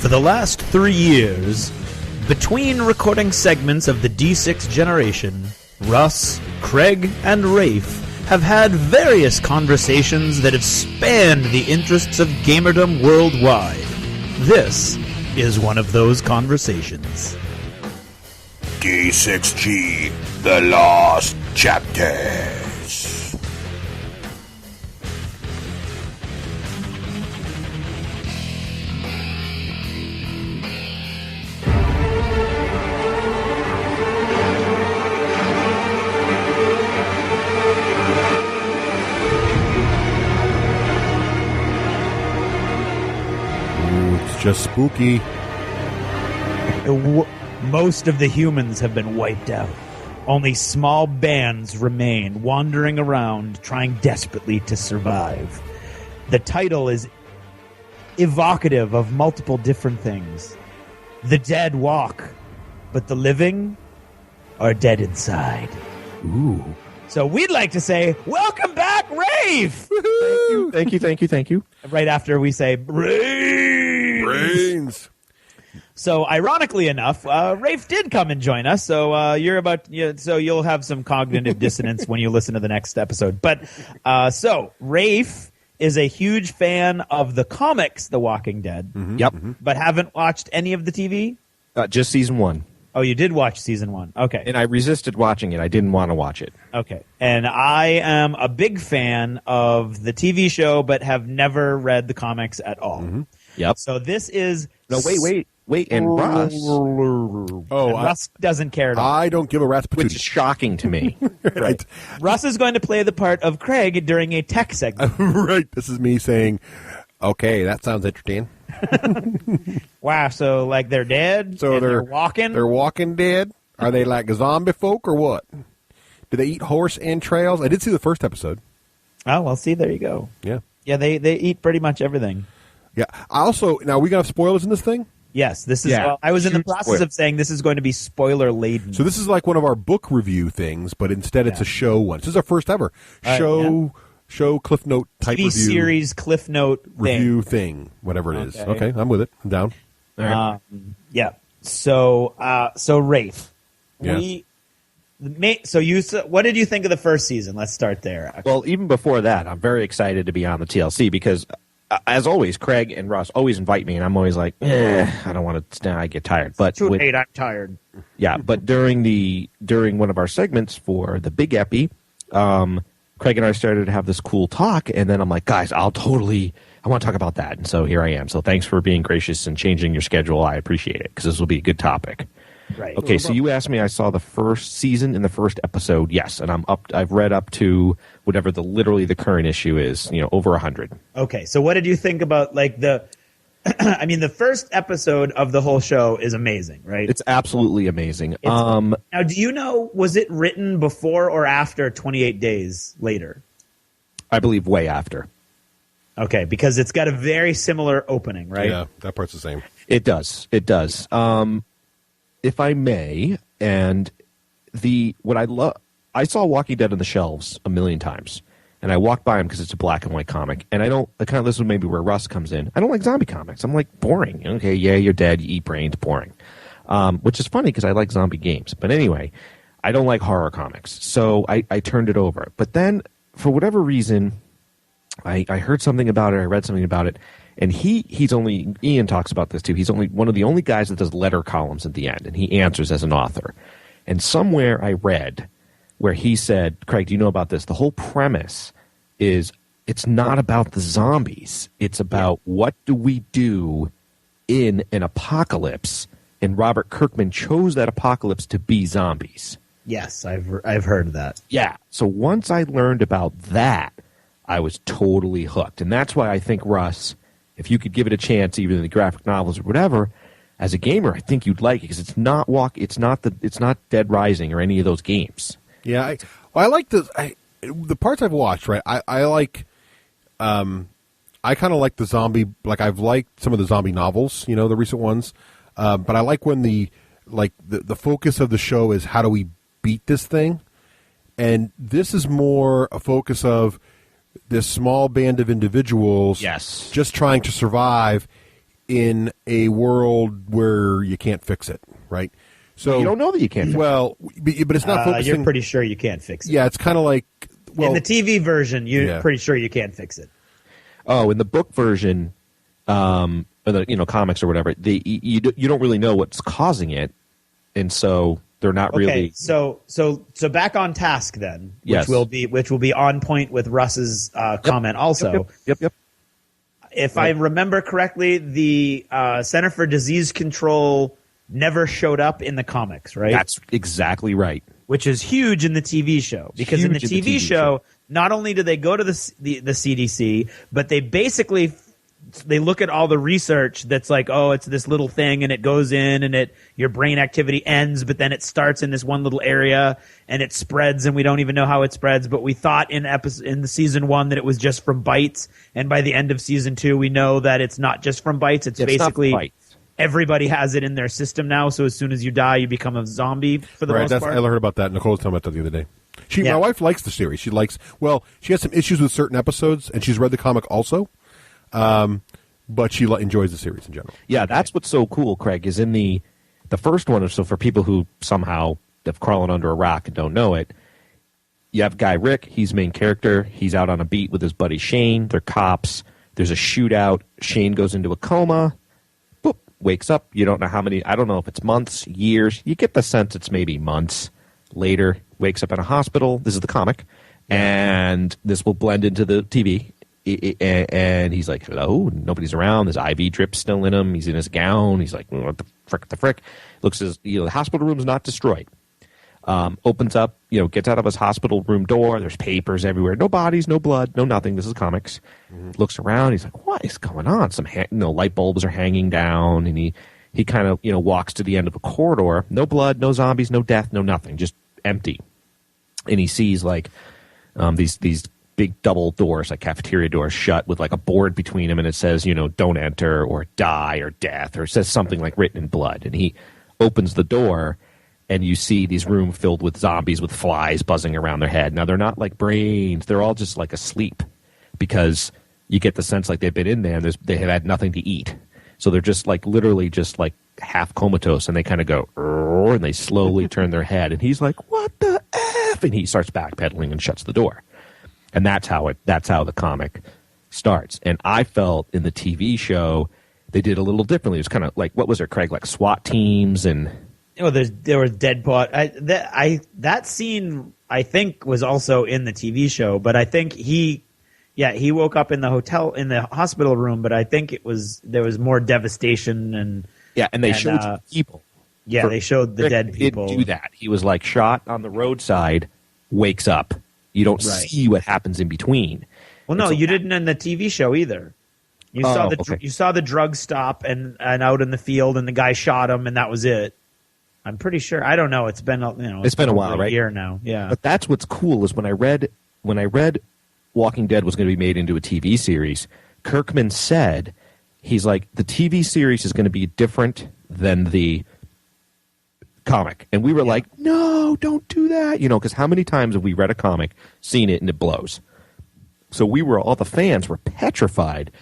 For the last 3 years, between recording segments of the D6 generation, Russ, Craig, and Raef have had various conversations that have spanned the interests of gamerdom worldwide. This is one of those conversations. D6G, The Lost Chapters. Just spooky. Most of the humans have been wiped out. Only small bands remain, wandering around, trying desperately to survive. The title is evocative of multiple different things. The dead walk, but the living are dead inside. Ooh. So we'd like to say, welcome back, Raef! Thank you. Right after we say, Brains. So, ironically enough, Raef did come and join us. So so you'll have some cognitive dissonance when you listen to the next episode. But so Raef is a huge fan of the comics, The Walking Dead. Mm-hmm. Yep. But haven't watched any of the TV. Just season 1. Oh, you did watch season 1. Okay. And I resisted watching it. I didn't want to watch it. Okay. And I am a big fan of the TV show, but have never read the comics at all. Mm-hmm. Yep. So this is No, wait. And Russ, Russ doesn't care at all. I don't give a rat's which patootie. is shocking to me. Right. Russ is going to play the part of Craig during a tech segment. Right. This is me saying, okay, that sounds interesting. Wow, so like they're dead? So and they're walking? They're walking dead? Are they like zombie folk or what? Do they eat horse entrails? I did see the first episode. Oh, well, see, there you go. Yeah. Yeah, they eat pretty much everything. Yeah. I also, now we going to have spoilers in this thing? Yes, this is. Yeah, Well, I was in the huge process spoiler. of saying this is going to be spoiler laden. So this is like one of our book review things, but instead it's a show one. This is our first ever show Cliff Note type TV review. series Cliff Note Review thing, whatever it is. Okay. Okay, I'm with it. I'm down. thing. Yeah. So Raef, Yeah. what did you think of the first season? Let's start there. Actually. Well, even before that, I'm very excited to be on the TLC because, as always, Craig and Russ always invite me, and I'm always like, I don't want to. I get tired. But Too late. I'm tired. yeah, but during one of our segments for the Big Epi, Craig and I started to have this cool talk, and then I'm like, guys, I want to talk about that, and so here I am. So thanks for being gracious and changing your schedule. I appreciate it because this will be a good topic. Right. Okay, so you asked me. I saw the first season in the first episode. Yes, and I've read up to whatever the current issue is. Over 100. Okay, so what did you think about like the? I mean, the first episode of the whole show is amazing, right? It's absolutely amazing. Now, do you know, was it written before or after 28 Days Later? I believe way after. Okay, because it's got a very similar opening, right? Yeah, that part's the same. It does. If I may, and I saw Walking Dead on the shelves a million times, and I walked by them because it's a black and white comic, and this is maybe where Russ comes in. I don't like zombie comics. I'm like, boring. Okay, yeah, you're dead, you eat brains, boring. Which is funny because I like zombie games. But anyway, I don't like horror comics, so I turned it over. But then, for whatever reason, I heard something about it, I read something about it, and Ian talks about this too. He's only one of the only guys that does letter columns at the end, and he answers as an author. And somewhere I read where he said, Craig, do you know about this? The whole premise is it's not about the zombies. It's about what do we do in an apocalypse, and Robert Kirkman chose that apocalypse to be zombies. Yes, I've heard of that. Yeah. So once I learned about that, I was totally hooked. And that's why I think, Russ, if you could give it a chance, even in the graphic novels or whatever, as a gamer, I think you'd like it because it's not Dead Rising or any of those games. Yeah, I like the parts I've watched. Right, I like. I kind of like the zombie. Like I've liked some of the zombie novels, the recent ones. But I like when the focus of the show is how do we beat this thing, and this is more a focus of this small band of individuals, Yes, just trying to survive in a world where you can't fix it, right? So You don't know that you can't fix it. Well, but it's not focusing. You're pretty sure you can't fix it. Yeah, it's kind of like in the TV version, you're pretty sure you can't fix it. Oh, in the book version, or the comics or whatever, you don't really know what's causing it, and so they're not really. Okay, so back on task then, Yes. which will be on point with Russ's comment also. Yep. If I remember correctly, the Center for Disease Control never showed up in the comics, right? That's exactly right. Which is huge in the TV show, because in the Huge in TV, the TV show, not only do they go to the CDC, but they basically they look at all the research that's like, oh, it's this little thing, and it goes in, and your brain activity ends, but then it starts in this one little area, and it spreads, and we don't even know how it spreads. But we thought in the season 1 that it was just from bites, and by the end of season 2, we know that it's not just from bites. It's basically not bites. Everybody has it in their system now, so as soon as you die, you become a zombie for the most part. I heard about that. Nicole was telling me about that the other day. My wife likes the series. She has some issues with certain episodes, and she's read the comic also, but she enjoys the series in general. Yeah, that's what's so cool, Craig, is in the first one. So for people who somehow have crawling under a rock and don't know it, you have Guy Rick. He's main character. He's out on a beat with his buddy Shane. They're cops. There's a shootout. Shane goes into a coma. Boop, wakes up. You don't know how many. I don't know if it's months, years. You get the sense it's maybe months later. Wakes up in a hospital. This is the comic, and this will blend into the TV. And he's like, hello, nobody's around. There's IV drip still in him. He's in his gown. He's like, what the frick? Looks as the hospital room's not destroyed. Opens up, gets out of his hospital room door. There's papers everywhere. No bodies, no blood, no nothing. This is comics. Mm-hmm. Looks around. He's like, what is going on? Some light bulbs are hanging down, and he kind of walks to the end of a corridor. No blood, no zombies, no death, no nothing. Just empty. And he sees these big double doors, like cafeteria doors, shut with like a board between them, and it says, don't enter or die or death, or it says something like written in blood. And he opens the door, and you see these room filled with zombies with flies buzzing around their head. Now, they're not like brains. They're all just like asleep, because you get the sense like they've been in there and they have had nothing to eat. So they're just like literally just like half comatose, and they kind of go, and they slowly turn their head. And he's like, what the F? And he starts backpedaling and shuts the door. And that's how the comic starts. And I felt in the TV show they did a little differently. It was kind of like, what was it, Craig? Like SWAT teams and there was dead body. That scene I think was also in the TV show, but I think he woke up in the hospital room, but I think there was more devastation and they showed you people. Yeah, they showed the dead people. Didn't do that. He was like shot on the roadside, wakes up. You don't see what happens in between. Well, no, you didn't in the TV show either. You saw the drug stop and out in the field, and the guy shot him, and that was it. I'm pretty sure. I don't know. It's been it's been a while, right? A year now. Yeah. But that's what's cool is when I read Walking Dead was going to be made into a TV series, Kirkman said he's like, the TV series is going to be different than the comic. And we were like, no, don't do that. Because how many times have we read a comic, seen it, and it blows? So all the fans were petrified.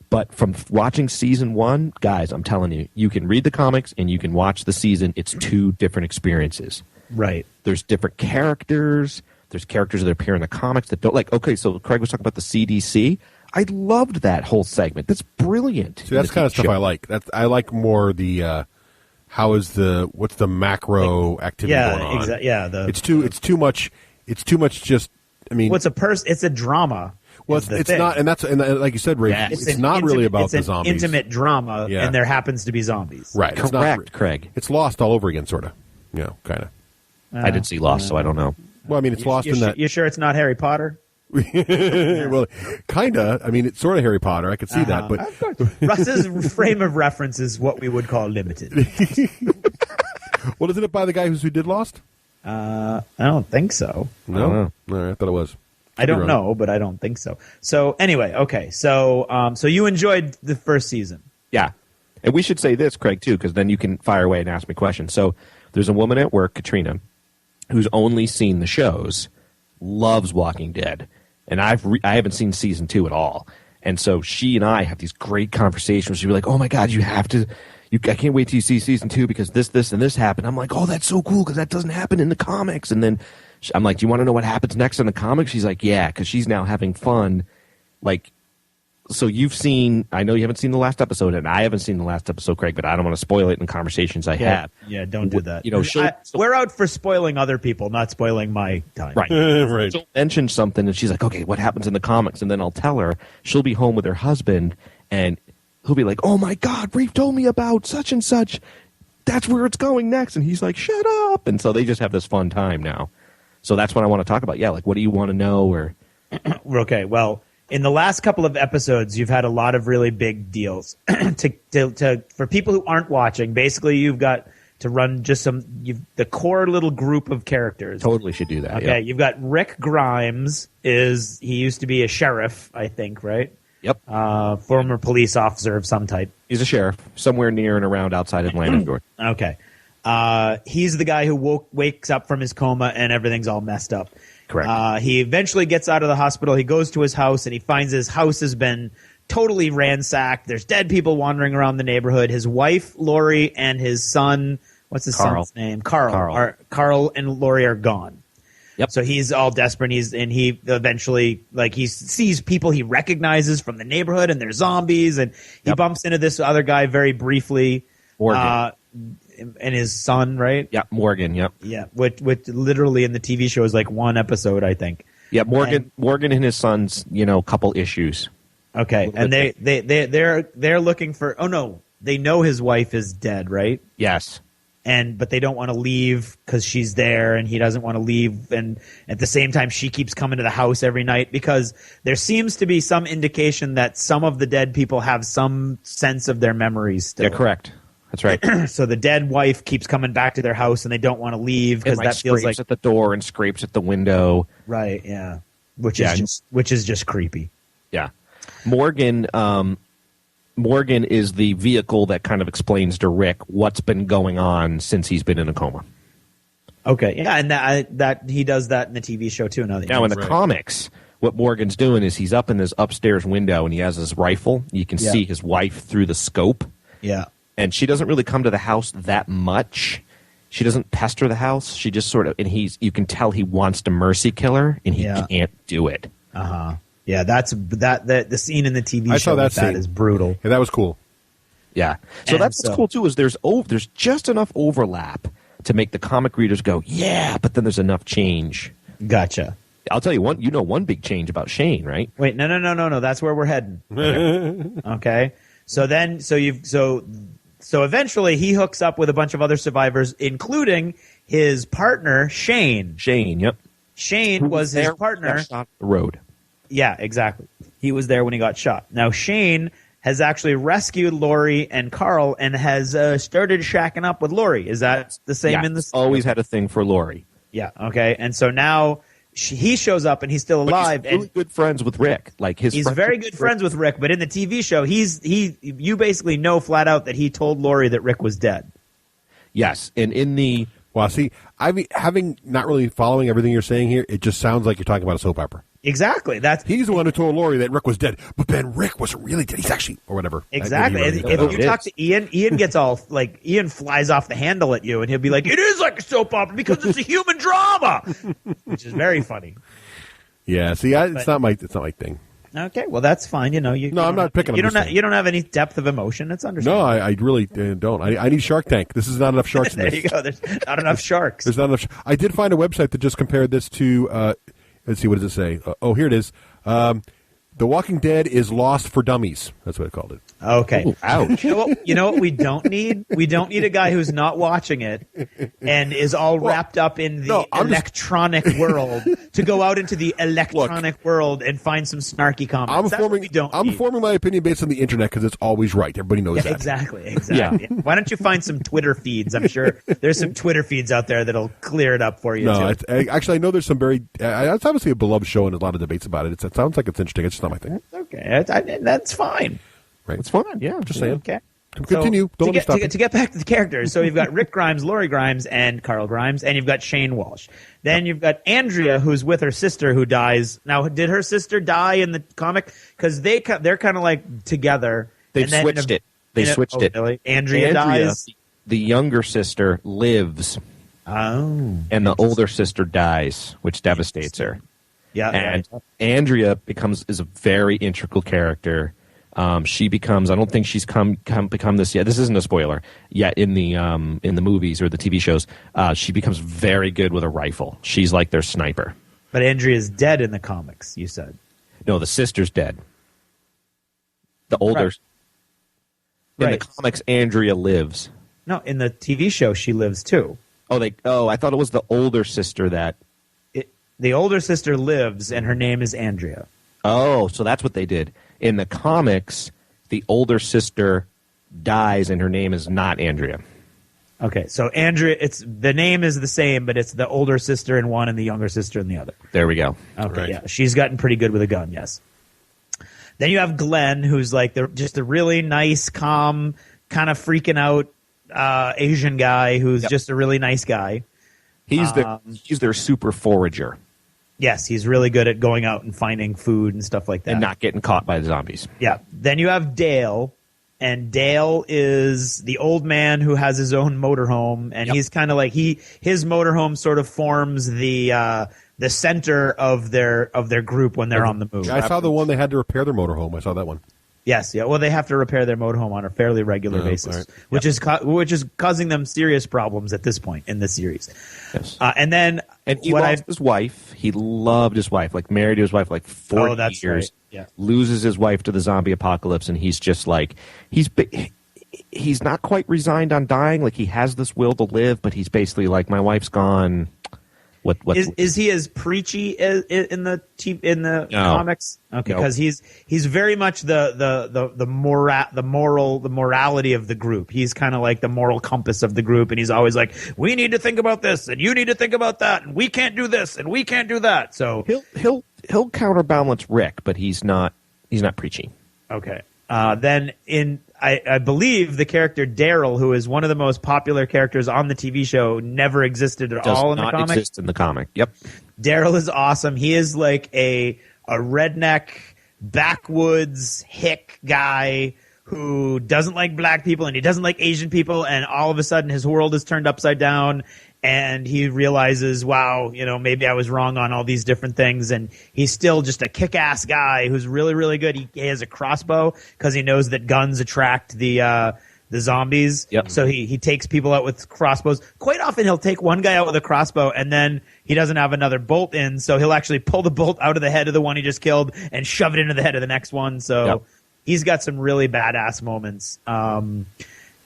But from watching season 1, guys, I'm telling you, you can read the comics and you can watch the season. It's 2 different experiences. Right. There's different characters. There's characters that appear in the comics that don't like. Okay, so Craig was talking about the CDC. I loved that whole segment. That's brilliant. See, that's the kind of stuff I like. I like more the what's the macro activity going on? Exactly. Yeah, it's too much. It's too much. Just it's a drama. Well, it's not, and like you said, Raef, it's not really about the zombies. It's an intimate drama, and there happens to be zombies. Right. Correct, it's not, Craig. It's Lost all over again, sort of. Kind of. I didn't see Lost, so I don't know. Well, I mean, it's Lost in that. You sure it's not Harry Potter? Well, kind of. I mean, it's sort of Harry Potter. I could see that, but of course. Russ's frame of reference is what we would call limited. Well, isn't it by the guy who did Lost? I don't think so. No, all right, I thought it was. I don't know, but I don't think so. So anyway, okay. So you enjoyed the first season. Yeah. And we should say this, Craig, too, because then you can fire away and ask me questions. So there's a woman at work, Katrina, who's only seen the shows, loves Walking Dead. And I haven't seen season 2 at all. And so she and I have these great conversations. She'd be like, "Oh my God, you have to! I can't wait till you see season 2 because this, and this happened." I'm like, "Oh, that's so cool because that doesn't happen in the comics." And then I'm like, "Do you want to know what happens next in the comics?" She's like, "Yeah," because she's now having fun. Like, so I know you haven't seen the last episode, and I haven't seen the last episode, Craig, but I don't want to spoil it in conversations I have. Yeah, don't do that. You know, we're out for spoiling other people, not spoiling my time. Right. Right. She'll mention something, and she's like, "Okay, what happens in the comics?" And then I'll tell her. She'll be home with her husband, and he'll be like, "Oh my God, Raef told me about such and such. That's where it's going next." And he's like, "Shut up!" And so they just have this fun time now. So that's what I want to talk about. Yeah, like, what do you want to know? Or okay, well, in the last couple of episodes, you've had a lot of really big deals. For people who aren't watching, basically you've got to run just the core little group of characters. Totally should do that. Okay, Yeah. You've got Rick Grimes. He used to be a sheriff, I think, right? Yep. Former police officer of some type. He's a sheriff somewhere near and around outside Atlanta, Georgia. Okay. He's the guy who wakes up from his coma and everything's all messed up. Correct. He eventually gets out of the hospital. He goes to his house and he finds his house has been totally ransacked. There's dead people wandering around the neighborhood. His wife, Lori, and his son, what's his Carl. son's name? Carl and Lori are gone. Yep. So he's all desperate. He eventually, like, he sees people he recognizes from the neighborhood and they're zombies, and he bumps into this other guy very briefly. Morgan. And his son, right? Yeah, Morgan. Yep. Yeah, which literally in the TV show is like one episode, I think. Yeah, Morgan and his son's, couple issues. Okay, and they're looking for. Oh no, they know his wife is dead, right? Yes. But they don't want to leave because she's there, and he doesn't want to leave. And at the same time, she keeps coming to the house every night because there seems to be some indication that some of the dead people have some sense of their memories still. Yeah, correct. That's right. So the dead wife keeps coming back to their house, and they don't want to leave because that feels like scrapes at the door and scrapes at the window. Right. Yeah. Which is just creepy. Yeah. Morgan is the vehicle that kind of explains to Rick what's been going on since he's been in a coma. Okay. Yeah, and that he does that in the TV show too. Now in the comics, what Morgan's doing is he's up in this upstairs window and he has his rifle. You can see his wife through the scope. Yeah. And she doesn't really come to the house that much. She doesn't pester the house. She just sort of, and you can tell he wants to mercy kill her, and he can't do it. Yeah, the scene in the TV show that scene. Is brutal. Yeah, that was cool. Yeah. So that's what's cool too, is there's just enough overlap to make the comic readers go, yeah, but then there's enough change. Gotcha. I'll tell you one big change about Shane, right? Wait, no. That's where we're heading. Okay. So eventually he hooks up with a bunch of other survivors, including his partner, Shane. Yep. Shane was his partner. Shot the road. Yeah, exactly. He was there when he got shot. Now, Shane has actually rescued Lori and Carl and has started shacking up with Lori. Is that the same in the story? Always had a thing for Lori. Yeah, okay. And so now he shows up and he's still alive. But he's really good friends with Rick. He's very good friends with Rick, but in the TV show, you basically know flat out that he told Lori that Rick was dead. Yes, and in the... Well, see, having not really following everything you're saying here, it just sounds like you're talking about a soap opera. Exactly. He's the one who told Lori that Rick was dead, but then Rick wasn't really dead. He's actually, or whatever. Exactly. If you talk to Ian gets all like, Ian flies off the handle at you, and he'll be like, "It is like a soap opera because it's a human drama," which is very funny. Yeah. See, it's not my thing. Okay, well that's fine. I'm not picking. You don't have any depth of emotion. It's understandable. No, I really don't. I need Shark Tank. This is not enough sharks. There you go. There's not enough sharks. There's not enough. I did find a website that just compared this to. Let's see, what does it say? Here it is. The Walking Dead is Lost for Dummies. That's what it called it. Okay. Ooh, ouch. You know what we don't need? We don't need a guy who's not watching it and is all wrapped up in the electronic world to go out into the electronic world and find some snarky comments. I'm forming my opinion based on the internet because it's always right. Everybody knows that. Exactly. Yeah. Why don't you find some Twitter feeds? I'm sure there's some Twitter feeds out there that'll clear it up for you. No, too. Actually, I know there's some very. It's obviously a beloved show and a lot of debates about it. It sounds like it's interesting. It's just not my thing. Okay, that's fine. Right. It's fun. Yeah, just saying. Okay. Continue. So, Don't stop. to get back to the characters, so you've got Rick Grimes, Lori Grimes, and Carl Grimes, and you've got Shane Walsh. Then you've got Andrea, who's with her sister, who dies. Now, did her sister die in the comic? Because they're kind of like together. They've switched it. They switched it. Really? Andrea dies. The younger sister lives. Oh. And the older sister dies, which devastates her. Yeah. And Andrea is a very integral character. She becomes. I don't think she's become this yet. This isn't a spoiler yet in the movies or the TV shows. She becomes very good with a rifle. She's like their sniper. But Andrea's dead in the comics. You said. No, the sister's dead. The older. In the comics, Andrea lives. No, in the TV show, she lives too. I thought it was the older sister that. The older sister lives, and her name is Andrea. Oh, so that's what they did. In the comics, the older sister dies, and her name is not Andrea. Okay, so Andrea, the name is the same, but it's the older sister in one and the younger sister in the other. There we go. Okay, yeah, she's gotten pretty good with a gun. Yes. Then you have Glenn, who's like just a really nice, calm, kind of freaking out Asian guy who's just a really nice guy. He's their super forager. Yes, he's really good at going out and finding food and stuff like that. And not getting caught by the zombies. Yeah. Then you have Dale, and Dale is the old man who has his own motorhome, and he's kind of like his motorhome sort of forms the center of their group when they're on the move. I saw the one they had to repair their motorhome. I saw that one. Yes, yeah. Well, they have to repair their motorhome on a fairly regular basis, which is causing them serious problems at this point in the series. Yes. And he lost his wife. He loved his wife, like married to his wife like 40 years. Right. Yeah. Loses his wife to the zombie apocalypse, and he's just like he's not quite resigned on dying. Like he has this will to live, but he's basically like, my wife's gone. What is he as preachy in the comics? Okay, because he's very much the morality of the group. He's kind of like the moral compass of the group, and he's always like, we need to think about this, and you need to think about that, and we can't do this, and we can't do that. So he'll counterbalance Rick, but he's not preachy. Okay. Then I believe the character Daryl, who is one of the most popular characters on the TV show, never existed at all in the comic. Does not exist in the comic. Yep. Daryl is awesome. He is like a redneck, backwoods, hick guy who doesn't like black people and he doesn't like Asian people, and all of a sudden his world is turned upside down. And he realizes, wow, maybe I was wrong on all these different things. And he's still just a kick-ass guy who's really, really good. He has a crossbow because he knows that guns attract the zombies. Yep. So he takes people out with crossbows. Quite often he'll take one guy out with a crossbow and then he doesn't have another bolt in. So he'll actually pull the bolt out of the head of the one he just killed and shove it into the head of the next one. So he's got some really badass moments. And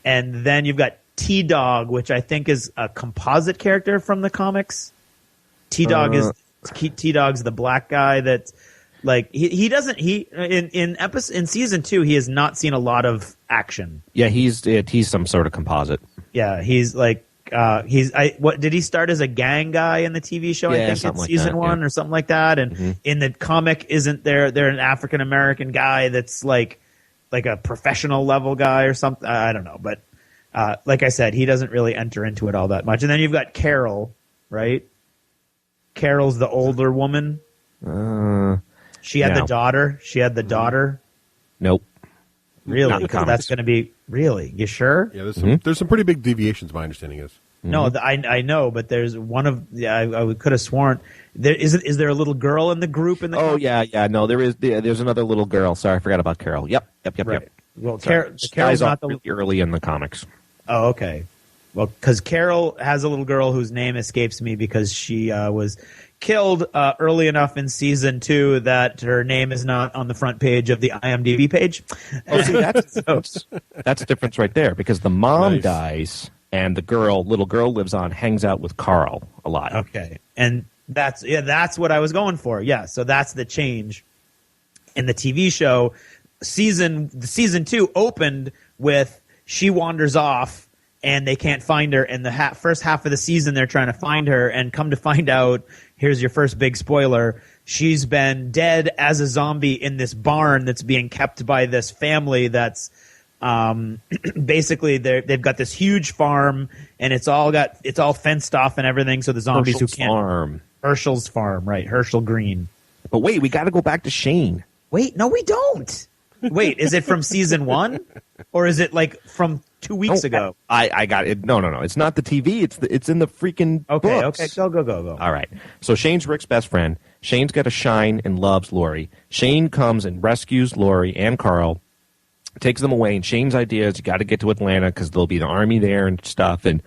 then you've got T-Dog, which I think is a composite character from the comics. T-Dog's the black guy that, like, in season 2 he has not seen a lot of action. Yeah, he's some sort of composite. Yeah, he's like what did he start as a gang guy in the TV show? Yeah, I think in season 1 or something like that. And in the comic, isn't they're an African American guy that's like a professional level guy or something. I don't know, but. Like I said, he doesn't really enter into it all that much. And then you've got Carol, right? Carol's the older woman. She had the daughter. Nope. Really? Because that's going to be really. You sure? Yeah, there's some pretty big deviations. My understanding is. No, I know, but there's one of I could have sworn is there a little girl in the group in the? Oh yeah. No, there is. There's another little girl. Sorry, I forgot about Carol. Yep. Right. Well, Carol's not really early in the comics. Oh, okay. Well, because Carol has a little girl whose name escapes me because she was killed early enough in season 2 that her name is not on the front page of the IMDb page. Oh, see, that's a difference right there because the mom dies and the little girl lives on, hangs out with Carl a lot. Okay, and that's what I was going for. Yeah, so that's the change in the TV show. Season 2 opened with. She wanders off, and they can't find her. And the first half of the season, they're trying to find her. And come to find out, here's your first big spoiler: she's been dead as a zombie in this barn that's being kept by this family that's Basically, they've got this huge farm, and it's all fenced off and everything. So the zombies Herschel's farm, right? Herschel Green. But wait, we got to go back to Shane. Wait, no, we don't. Wait, is it from season 1, or is it like from 2 weeks ago? I got it. No. It's not the TV. It's in the freaking books. Okay. Go. All right. So Shane's Rick's best friend. Shane's got a shine and loves Lori. Shane comes and rescues Lori and Carl, takes them away. And Shane's idea is you got to get to Atlanta because there'll be the army there and stuff. And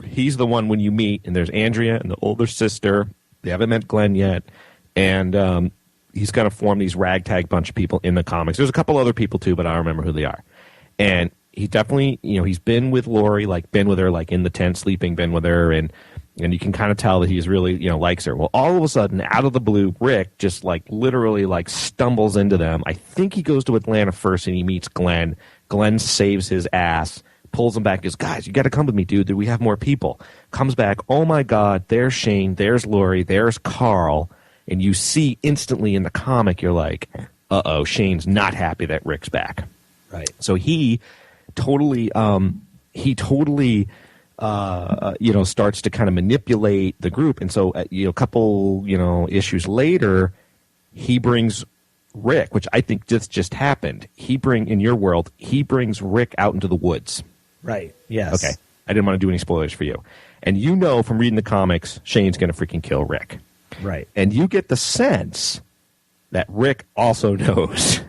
he's the one when you meet. And there's Andrea and the older sister. They haven't met Glenn yet. And he's going to form these ragtag bunch of people in the comics. There's a couple other people too, but I don't remember who they are. And he definitely, he's been with Lori, been with her, in the tent sleeping, been with her, and you can kind of tell that he's really, likes her. Well, all of a sudden, out of the blue, Rick just literally stumbles into them. I think he goes to Atlanta first and he meets Glenn. Glenn saves his ass, pulls him back, goes, guys, you got to come with me, dude. Do we have more people? Comes back, oh my God, there's Shane, there's Lori, there's Carl. And you see instantly in the comic, you're like, uh-oh, Shane's not happy that Rick's back. Right. So he totally starts to kind of manipulate the group. And so, a couple, issues later, he brings Rick, which I think just happened. In your world, he brings Rick out into the woods. Right. Yes. Okay. I didn't want to do any spoilers for you. And from reading the comics, Shane's going to freaking kill Rick. Right. And you get the sense that Rick also knows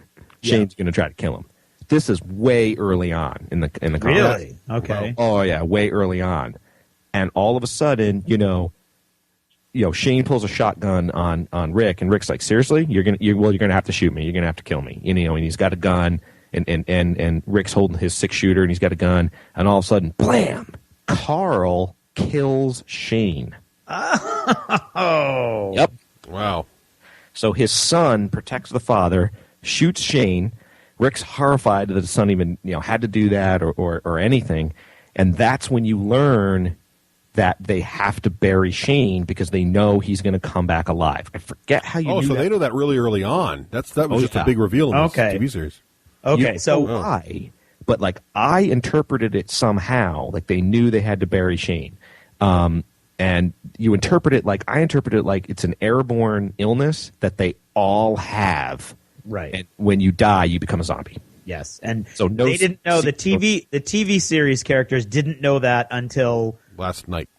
Shane's going to try to kill him. This is way early on in the comics. Really? Okay. Oh yeah, way early on. And all of a sudden, Shane pulls a shotgun on Rick, and Rick's like, "Seriously? You're gonna have to shoot me. You're gonna have to kill me." And he's got a gun, and Rick's holding his 6-shooter, and he's got a gun, and all of a sudden, blam! Carl kills Shane. Oh. Yep. Wow. So his son protects the father, shoots Shane. Rick's horrified that his son even had to do that or anything, and that's when you learn that they have to bury Shane because they know he's going to come back alive. I forget how you. Oh, so they know that really early on. That was just a big reveal in this TV series. Okay, but I interpreted it somehow like they knew they had to bury Shane. And you interpret it I interpret it like it's an airborne illness that they all have. Right. And when you die, you become a zombie. Yes. And so they didn't know the TV series characters didn't know that until last night.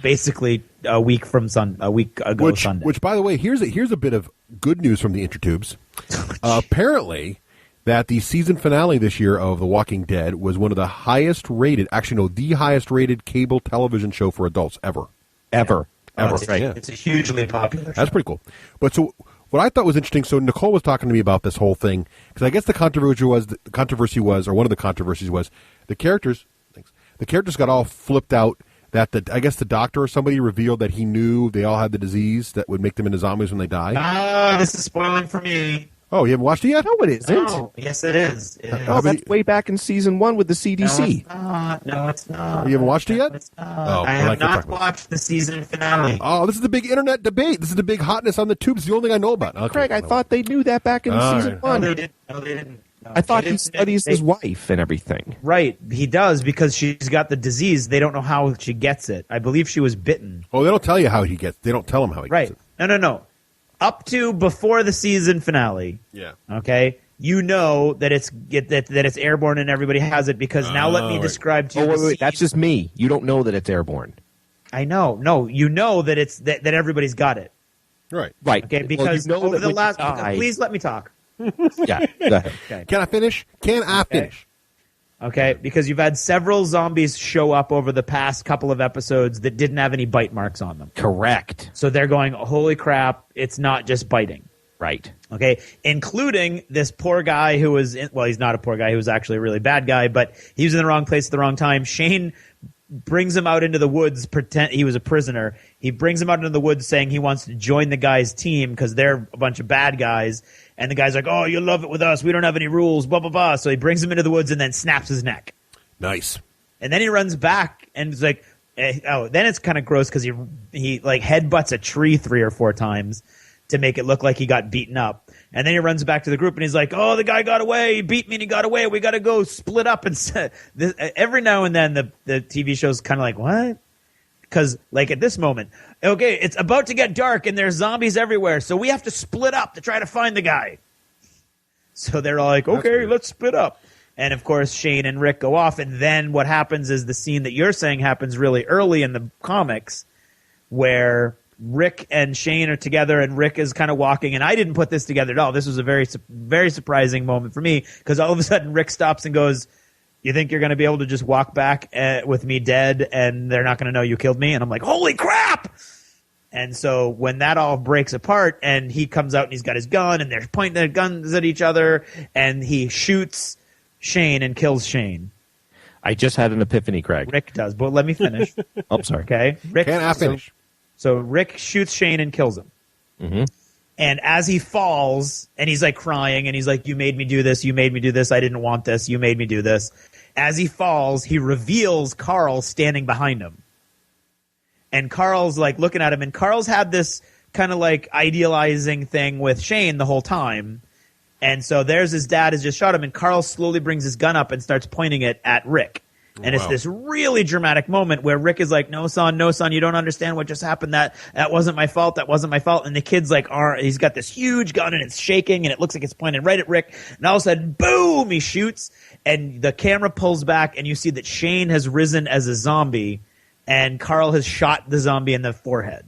Basically a week ago Sunday. Which, by the way, here's a bit of good news from the Intertubes. Apparently, that the season finale this year of The Walking Dead was one of the highest rated, the highest rated cable television show for adults ever. Ever. It's a hugely popular show. That's pretty cool. But so what I thought was interesting, so Nicole was talking to me about this whole thing, because I guess the controversy was, or one of the controversies was, the characters got all flipped out that I guess the doctor or somebody revealed that he knew they all had the disease that would make them into zombies when they die. This is spoiling for me. Oh, you haven't watched it yet? No, it isn't. Oh, yes, it is. That's way back in season 1 with the CDC. No, it's not. You haven't watched it yet? No, it's not. I have not watched the season finale. Oh, this is the big internet debate. This is the big hotness on the tubes. It's the only thing I know about. Okay. Craig, I thought they knew that back in season 1. No, they didn't. No, I thought he studies his wife and everything. Right, he does because she's got the disease. They don't know how she gets it. I believe she was bitten. Oh, they don't tell you how he gets. They don't tell him how he gets it. Right. No. Up to before the season finale. Yeah. Okay. You know that it's airborne and everybody has it because now let me describe to you. Wait. That's just me. You don't know that it's airborne. I know. No, you know that it's that everybody's got it. Right. Okay. Because over the last, please let me talk. Yeah. Go ahead. Okay. Can I finish? Finish? Okay, because you've had several zombies show up over the past couple of episodes that didn't have any bite marks on them. Correct. So they're going, holy crap, it's not just biting. Right. Okay, including this poor guy who was, he's not a poor guy, he was actually a really bad guy, but he was in the wrong place at the wrong time. Shane brings him out into the woods, pretend he was a prisoner. He brings him out into the woods saying he wants to join the guy's team because they're a bunch of bad guys. And the guy's like, oh, you'll love it with us. We don't have any rules, blah, blah, blah. So he brings him into the woods and then snaps his neck. Nice. And then he runs back and it's like, then it's kind of gross because he headbutts a tree 3 or 4 times to make it look like he got beaten up. And then he runs back to the group and he's like, oh, the guy got away. He beat me and he got away. We got to go split up. And every now and then the TV show's kind of like, what? Because like at this moment, okay, it's about to get dark and there's zombies everywhere. So we have to split up to try to find the guy. So they're all like, okay, let's split up. And of course, Shane and Rick go off. And then what happens is the scene that you're saying happens really early in the comics where Rick and Shane are together and Rick is kind of walking, and I didn't put this together at all. This was a very, very surprising moment for me because all of a sudden Rick stops and goes, you think you're going to be able to just walk back with me dead and they're not going to know you killed me? And I'm like, holy crap! And so when that all breaks apart and he comes out and he's got his gun and they're pointing their guns at each other and he shoots Shane and kills Shane. I just had an epiphany, Craig. Rick does, but let me finish. Oh, sorry. Okay. Rick, can't I finish? So Rick shoots Shane and kills him. Mm-hmm. And as he falls, and he's like crying, and he's like, you made me do this, you made me do this, I didn't want this, you made me do this. As he falls, he reveals Carl standing behind him. And Carl's like looking at him, and Carl's had this kind of like idealizing thing with Shane the whole time. And so there's his dad has just shot him, and Carl slowly brings his gun up and starts pointing it at Rick. And It's this really dramatic moment where Rick is like, no, son, you don't understand what just happened. That wasn't my fault. That wasn't my fault. And the kid's like, he's got this huge gun and it's shaking and it looks like it's pointed right at Rick. And all of a sudden, boom, he shoots and the camera pulls back and you see that Shane has risen as a zombie and Carl has shot the zombie in the forehead.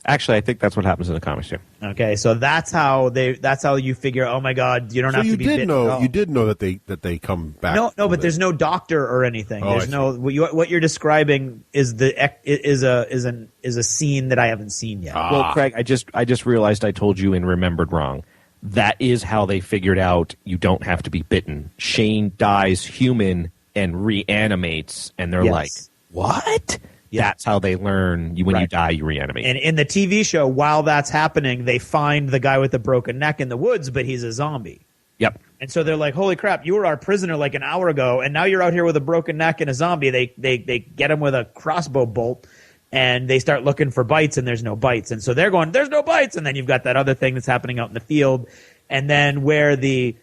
Actually, I think that's what happens in the comics too. Okay, so that's how you figure. Oh my God, you don't have to be bitten. You did know that they come back. No, but there's no doctor or anything. There's no what you're describing is a scene that I haven't seen yet. Well, Craig, I just realized I told you and remembered wrong. That is how they figured out you don't have to be bitten. Shane dies human and reanimates, and they're like, what? Yeah. That's how they learn when you die, you reanimate. And in the TV show, while that's happening, they find the guy with the broken neck in the woods, but he's a zombie. Yep. And so they're like, holy crap, you were our prisoner like an hour ago, and now you're out here with a broken neck and a zombie. They get him with a crossbow bolt, and they start looking for bites, and there's no bites. And so they're going, there's no bites. And then you've got that other thing that's happening out in the field. And then where the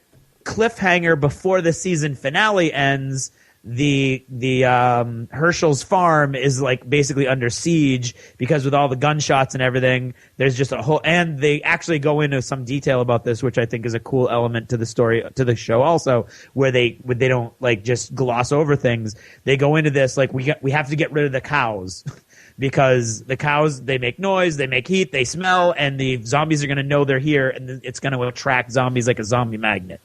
cliffhanger before the season finale ends, the Herschel's farm is like basically under siege because with all the gunshots and everything, there's just a whole, and they actually go into some detail about this, which I think is a cool element to the story, to the show also, where they don't like just gloss over things. They go into this like we have to get rid of the cows because the cows, they make noise, they make heat, they smell, and the zombies are going to know they're here, and it's going to attract zombies like a zombie magnet.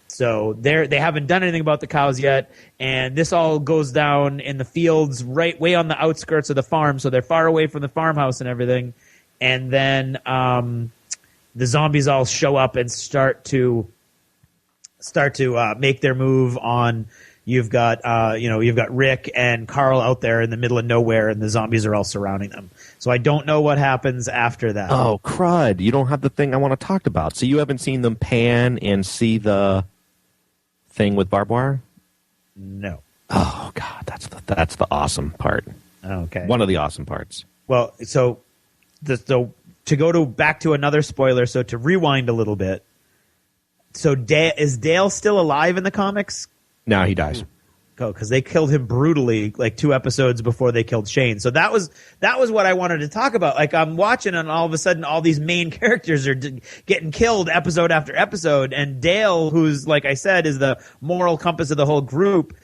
So they haven't done anything about the cows yet, and this all goes down in the fields right way on the outskirts of the farm, so they're far away from the farmhouse and everything. And then the zombies all show up and start to make their move on. You've got Rick and Carl out there in the middle of nowhere, and the zombies are all surrounding them. So I don't know what happens after that. Oh, crud. You don't have the thing I want to talk about. So you haven't seen them pan and see the thing with barbed wire? No. Oh God, that's the awesome part. Okay. One of the awesome parts. Well, so to go back to another spoiler, so to rewind a little bit. So is Dale still alive in the comics? No, he dies. Because they killed him brutally like 2 episodes before they killed Shane. So that was what I wanted to talk about. Like I'm watching and all of a sudden all these main characters are getting killed episode after episode. And Dale, who's like I said, is the moral compass of the whole group,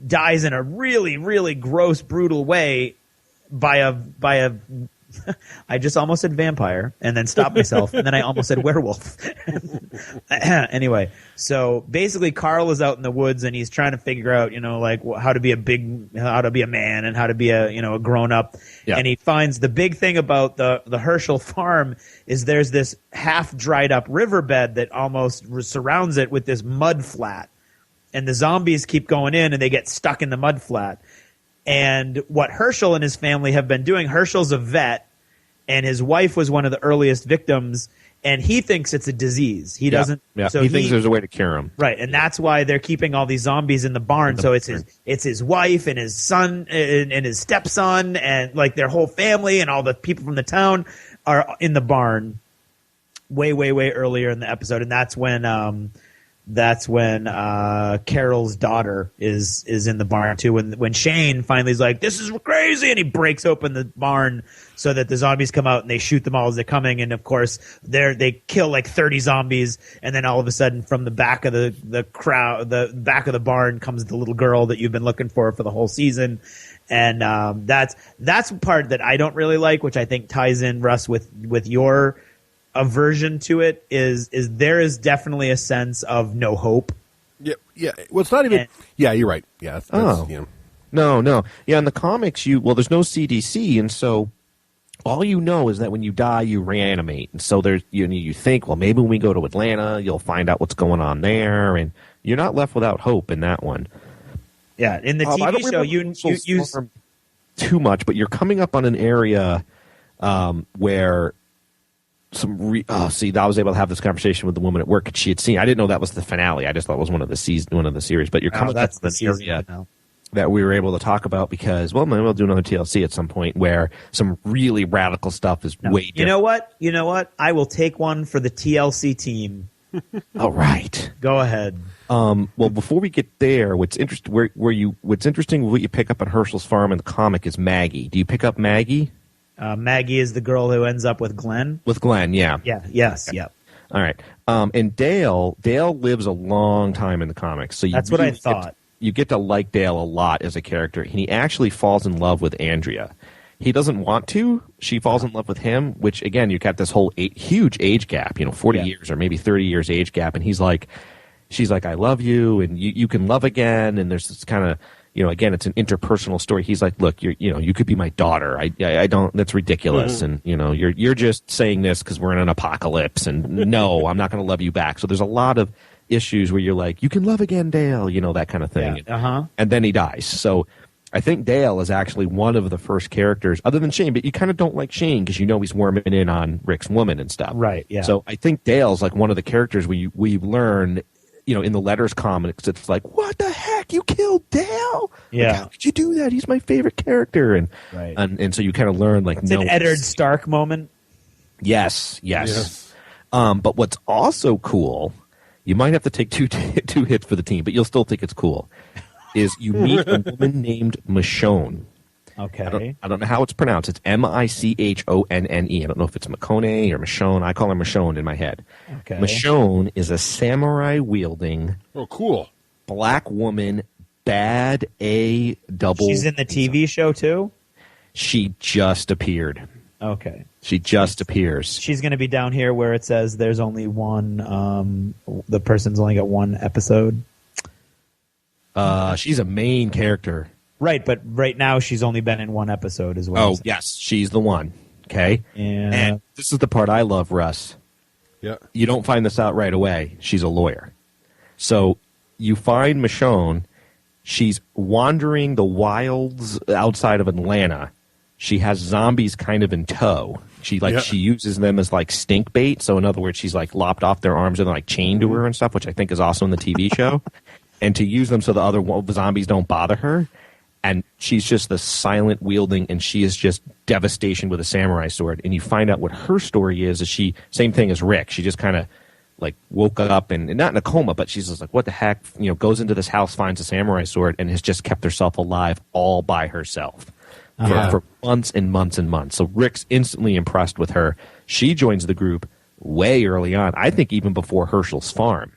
dies in a really, really gross, brutal way by a I just almost said vampire and then stopped myself and then I almost said werewolf. Anyway, so basically Carl is out in the woods and he's trying to figure out, like how to be a man and how to be a grown up. Yeah. And he finds the big thing about the Herschel farm is there's this half dried up riverbed that almost surrounds it with this mud flat. And the zombies keep going in and they get stuck in the mud flat. And what Herschel and his family have been doing, Herschel's a vet, and his wife was one of the earliest victims, and he thinks it's a disease. He doesn't. Yeah. So he thinks there's a way to cure him. Right, and that's why they're keeping all these zombies in the barn. So it's his wife and his son and his stepson and like their whole family and all the people from the town are in the barn. way earlier in the episode, and that's when Carol's daughter is in the barn too. When Shane finally is like, "This is crazy," and he breaks open the barn so that the zombies come out and they shoot them all as they're coming. And of course, they kill like 30 zombies, and then all of a sudden, from the back of the back of the barn comes the little girl that you've been looking for the whole season. And that's the part that I don't really like, which I think ties in, Russ, with your aversion to it. Is there is definitely a sense of no hope. Yeah. Well, it's not even. Yeah, you're right. Yeah. No. Yeah, in the comics, there's no CDC, and so all you know is that when you die, you reanimate. And so there's you think, well, maybe when we go to Atlanta, you'll find out what's going on there, and you're not left without hope in that one. Yeah, in the TV show, you too much, but you're coming up on an area where I was able to have this conversation with the woman at work, and she had seen. I didn't know that was the finale. I just thought it was one of the series. But you're coming up to an area that we were able to talk about because, well, maybe we'll do another TLC at some point where some really radical stuff is way different. You know what? I will take one for the TLC team. All right, go ahead. Well, before we get there, what's interesting with what you pick up at Herschel's farm in the comic is Maggie. Do you pick up Maggie? Maggie is the girl who ends up with Glenn. With Glenn, yeah. Yeah. Yes. Okay. Yep. All right. And Dale lives a long time in the comics, so that's what I thought. You get to like Dale a lot as a character. And he actually falls in love with Andrea. He doesn't want to. She falls in love with him, which, again, you got this whole huge age gap, 40 years or maybe 30 years age gap. And she's like, I love you, and you can love again. And there's this kind of, again, it's an interpersonal story. He's like, look, you could be my daughter. I don't, that's ridiculous. Mm-hmm. And, you're just saying this because we're in an apocalypse. And no, I'm not going to love you back. So there's a lot of issues where you're like, you can love again, Dale, that kind of thing. Yeah. And then he dies. So I think Dale is actually one of the first characters, other than Shane, but you kind of don't like Shane because he's warming in on Rick's woman and stuff. Right, yeah. So I think Dale's like one of the characters we learn, in the Letters comics, it's like, what the heck? You killed Dale? Yeah. Like, how could you do that? He's my favorite character. And so you kind of learn, like, it's an Eddard Stark moment. Yes. But what's also cool, you might have to take two hits for the team, but you'll still think it's cool, is you meet a woman named Michonne. Okay. I don't know how it's pronounced. It's Michonne. I don't know if it's McConaughey or Michonne. I call her Michonne in my head. Okay. Michonne is a samurai-wielding, cool, black woman, bad A double. She's in the TV show too? She just appeared. Okay. She just appears. She's going to be down here where it says there's only one, the person's only got one episode. She's a main character. Right, but right now she's only been in one episode as well. Oh, yes, she's the one. Okay? And this is the part I love, Russ. Yeah. You don't find this out right away. She's a lawyer. So you find Michonne. She's wandering the wilds outside of Atlanta. She has zombies kind of in tow. She uses them as like stink bait. So in other words, she's like lopped off their arms and like chained to her and stuff, which I think is also in the TV show. And to use them so the other zombies don't bother her. And she's just the silent wielding, and she is just devastation with a samurai sword. And you find out what her story is she, same thing as Rick. She just kind of like woke up and not in a coma, but she's just like, what the heck? Goes into this house, finds a samurai sword, and has just kept herself alive all by herself for months and months and months. So Rick's instantly impressed with her. She joins the group way early on, I think even before Herschel's farm.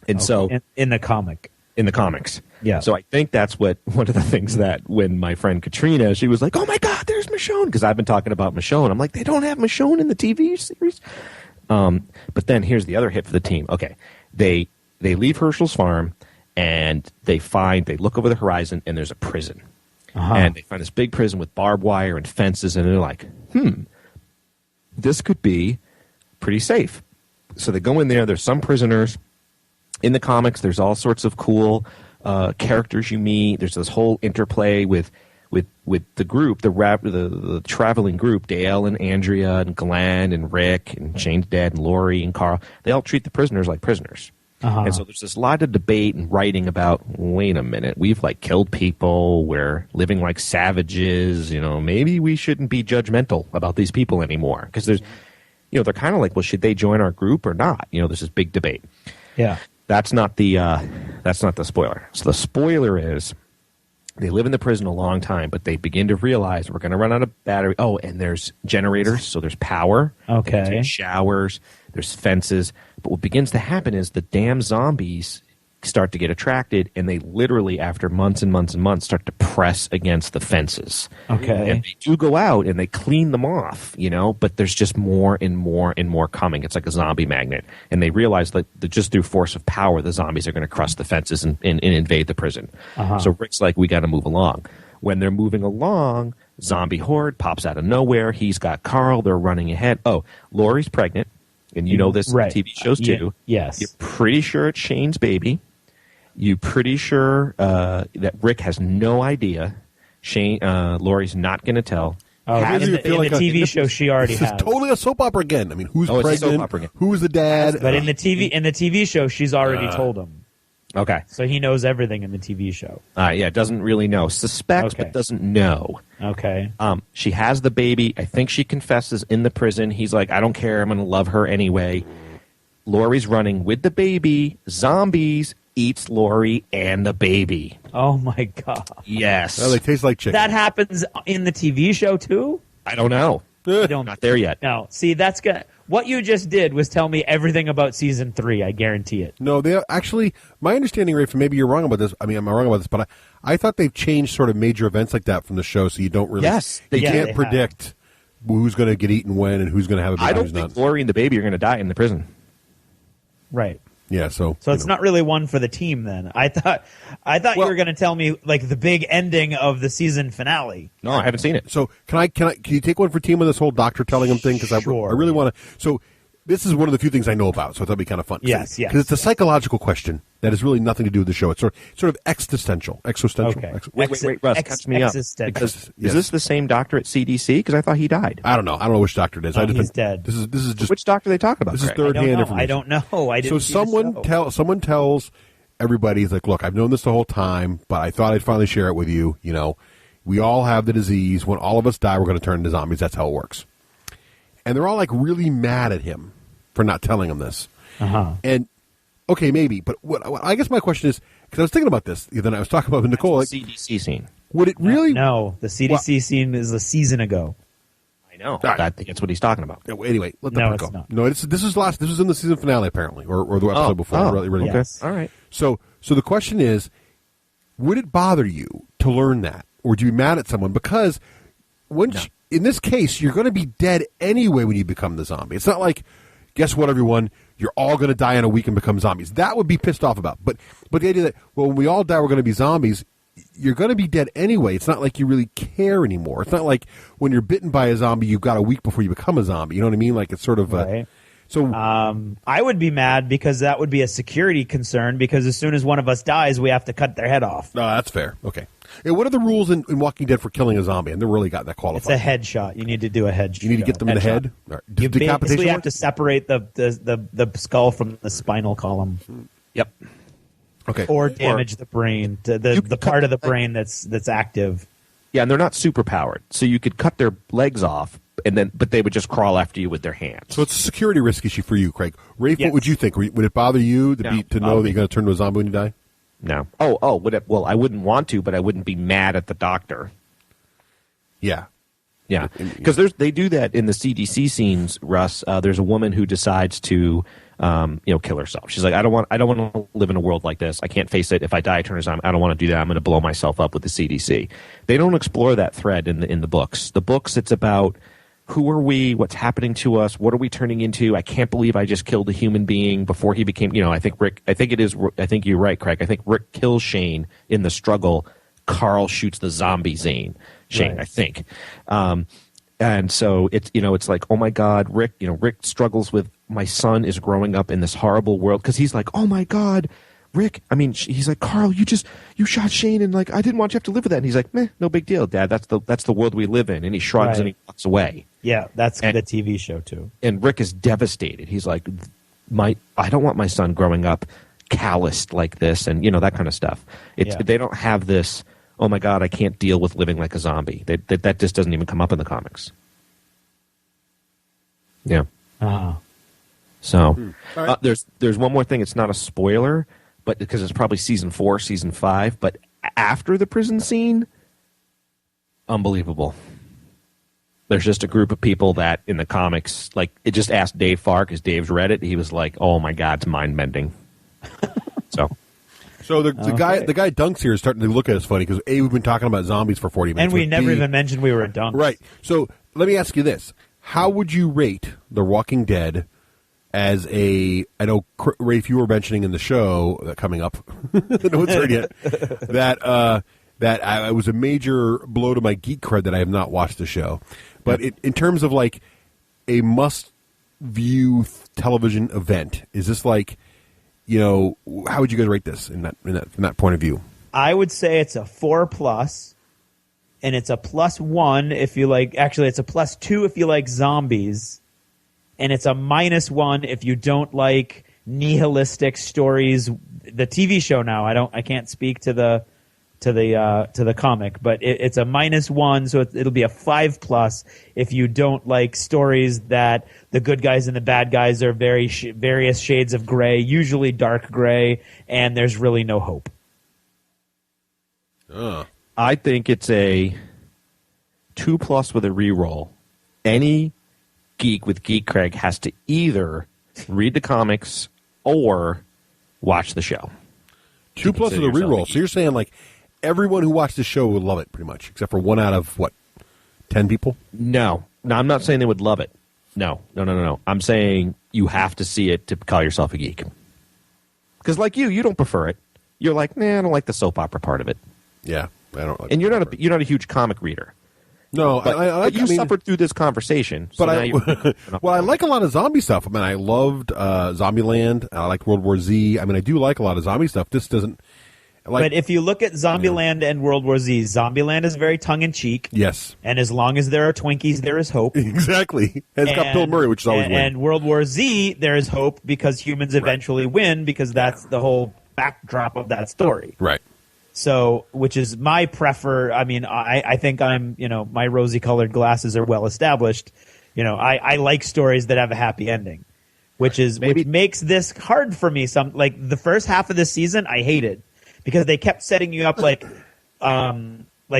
And so in the comic. In the comics. Yeah. So I think that's one of the things that when my friend Katrina, she was like, oh my God, there's Michonne. Because I've been talking about Michonne. I'm like, they don't have Michonne in the TV series. But then here's the other hit for the team. Okay. They leave Herschel's farm and they look over the horizon and there's a prison. Uh-huh. And they find this big prison with barbed wire and fences. And they're like, this could be pretty safe. So they go in there. There's some prisoners. In the comics, there's all sorts of cool characters you meet. There's this whole interplay with the group, the traveling group, Dale and Andrea and Glenn and Rick and Shane's dad and Lori and Carl. They all treat the prisoners like prisoners. Uh-huh. And so there's this lot of debate and writing about, wait a minute, we've like killed people. We're living like savages. Maybe we shouldn't be judgmental about these people anymore. Because there's, they're kind of like, well, should they join our group or not? There's this big debate. Yeah. That's not the spoiler. So the spoiler is they live in the prison a long time, but they begin to realize we're going to run out of battery. Oh, and there's generators, so there's power. Okay. There's showers, there's fences. But what begins to happen is the damn zombies start to get attracted, and they literally, after months and months and months, start to press against the fences. Okay. And they do go out and they clean them off, but there's just more and more and more coming. It's like a zombie magnet. And they realize that just through force of power, the zombies are going to cross the fences and invade the prison. So Rick's like, we got to move along. When they're moving along, zombie horde pops out of nowhere. He's got Carl. They're running ahead. Oh, Laurie's pregnant. And you know this in TV shows too. Yes. You're pretty sure it's Shane's baby. You're pretty sure that Rick has no idea. Laurie's not going to tell. Oh, in the TV show, she already has. This is totally a soap opera again. I mean, who's it's a pregnant? soap opera again. Who's the dad? But in the TV show, she's already told him. Okay. So he knows everything in the TV show. Yeah, doesn't really know. Suspects, but doesn't know. Okay. She has the baby. I think she confesses in the prison. He's like, I don't care. I'm going to love her anyway. Laurie's running with the baby. Zombies eats Laurie and the baby. Oh, my God. Yes. Oh, they taste like chicken. That happens in the TV show, too? I don't know. Not there yet. No. See, that's good. What you just did was tell me everything about season 3. I guarantee it. No, they actually. My understanding, Raef, and maybe you're wrong about this. I mean, am I wrong about this? But I thought they've changed sort of major events like that from the show, so you don't really. Yes, you they can't predict who's going to get eaten when and who's going to have a baby. I don't think Laurie and the baby are going to die in the prison. Right. Yeah, so it's not really one for the team then. I thought you were going to tell me like the big ending of the season finale. No, I haven't seen it. So can you take one for team on this whole doctor telling him thing? Because Sure. I really want to. So this is one of the few things I know about, so I thought it'd be kind of fun. Yes. Because it's a psychological question that has really nothing to do with the show. It's sort of existential. Okay. Wait, Russ, catch me up. Because is this the same doctor at CDC? Because I thought he died. I don't know. I don't know which doctor it is. He's dead. This is just which doctor are they talking about? This is Craig? third-hand information. I don't know. I didn't. So someone tells everybody, he's like, look, I've known this the whole time, but I thought I'd finally share it with you. We all have the disease. When all of us die, we're going to turn into zombies. That's how it works. And they're all like really mad at him for not telling him this. And okay, maybe, but what I guess my question is, because I was thinking about this, then I was talking about with Nicole. That's the CDC scene. Would it really? No, the CDC scene is a season ago. I know. Right. I think that's what he's talking about. Anyway, let that part go. Not. No, this is last. This was in the season finale apparently, or the episode before. Really yes. All right. So the question is, would it bother you to learn that, or would you be mad at someone because in this case you're going to be dead anyway when you become the zombie? It's not like, guess what, everyone, you're all going to die in a week and become zombies. That would be pissed off about. But the idea that, well, when we all die, we're going to be zombies. You're going to be dead anyway. It's not like you really care anymore. It's not like when you're bitten by a zombie, you've got a week before you become a zombie. You know what I mean? Like it's sort of right. I would be mad because that would be a security concern because as soon as one of us dies, we have to cut their head off. No, that's fair. Okay. Yeah, what are the rules in Walking Dead for killing a zombie? And they really got that qualified. It's a headshot. You need to do a headshot. You need to get them in the head? Right. You basically have to separate the skull from the spinal column. Yep. Okay. Or damage the brain, the part of the brain that's active. Yeah, and they're not super powered, so you could cut their legs off, but they would just crawl after you with their hands. So it's a security risk issue for you, Craig. Raef, Yes. What would you think? Would it bother you to know that you're going to turn into a zombie when you die? No. Oh, would it? Well, I wouldn't want to, but I wouldn't be mad at the doctor. Yeah. Yeah, because they do that in the CDC scenes, Russ. There's a woman who decides to, kill herself. She's like, I don't want to live in a world like this. I can't face it. If I die, I turn into zombie. I don't want to do that. I'm going to blow myself up with the CDC. They don't explore that thread in the books. The books, it's about who are we, what's happening to us, what are we turning into. I can't believe I just killed a human being before he became. I think you're right, Craig. I think Rick kills Shane in the struggle. Carl shoots the zombie Shane, right. I think. And so it's like, oh my God, Rick struggles with, my son is growing up in this horrible world because he's like, oh my God, Rick. I mean, he's like, Carl, you shot Shane and like, I didn't want you to have to live with that. And he's like, meh, no big deal, Dad. That's the world we live in. And he shrugs and he walks away. Yeah, that's the TV show too. And Rick is devastated. He's like, I don't want my son growing up calloused like this and that kind of stuff. They don't have this, oh my God, I can't deal with living like a zombie. That just doesn't even come up in the comics. Yeah. So All right. there's one more thing. It's not a spoiler, but because it's probably season 4, season 5. But after the prison scene, unbelievable. There's just a group of people that in the comics, like it just asked Dave Farr because Dave's read it. He was like, "Oh my God, it's mind bending." So the guy Dunks here is starting to look at us funny because we've been talking about zombies for 40 minutes, And we never even mentioned we were Dunks. Right. So let me ask you this: how would you rate The Walking Dead as a? I know Rafe, you were mentioning in the show coming up. No one's heard yet that it was a major blow to my geek cred that I have not watched the show. But in terms of like a must-view television event, is this like, how would you guys rate this from that point of view? I would say it's a 4+, and it's a +1 if you like. Actually, it's a +2 if you like zombies, and it's a -1 if you don't like nihilistic stories. The TV show now, I can't speak to the comic, but it's a -1, so it'll be a 5+ if you don't like stories that the good guys and the bad guys are various shades of gray, usually dark gray, and there's really no hope. I think it's a 2+ with a reroll. Any geek with Geek Craig has to either read the comics or watch the show. 2+ with a reroll. So you're saying like everyone who watched the show would love it pretty much, except for 1 out of 10 people? No, I'm not saying they would love it. No. I'm saying you have to see it to call yourself a geek. Because like you don't prefer it. You're like, nah, I don't like the soap opera part of it. Yeah, I don't. Like and you're not a huge comic reader. No, but you suffered through this conversation. So but I like a lot of zombie stuff. I mean, I loved Zombieland. I like World War Z. I mean, I do like a lot of zombie stuff. This doesn't. But if you look at Zombieland and World War Z, Zombieland is very tongue-in-cheek. Yes. And as long as there are Twinkies, there is hope. Exactly. And it's got Bill Murray, which is always winning. And World War Z, there is hope because humans eventually win, because that's the whole backdrop of that story. Right. So, which is my I mean, I think my rosy-colored glasses are well established. I like stories that have a happy ending, which makes this hard for me. Like the first half of this season, I hated. Because they kept setting you up like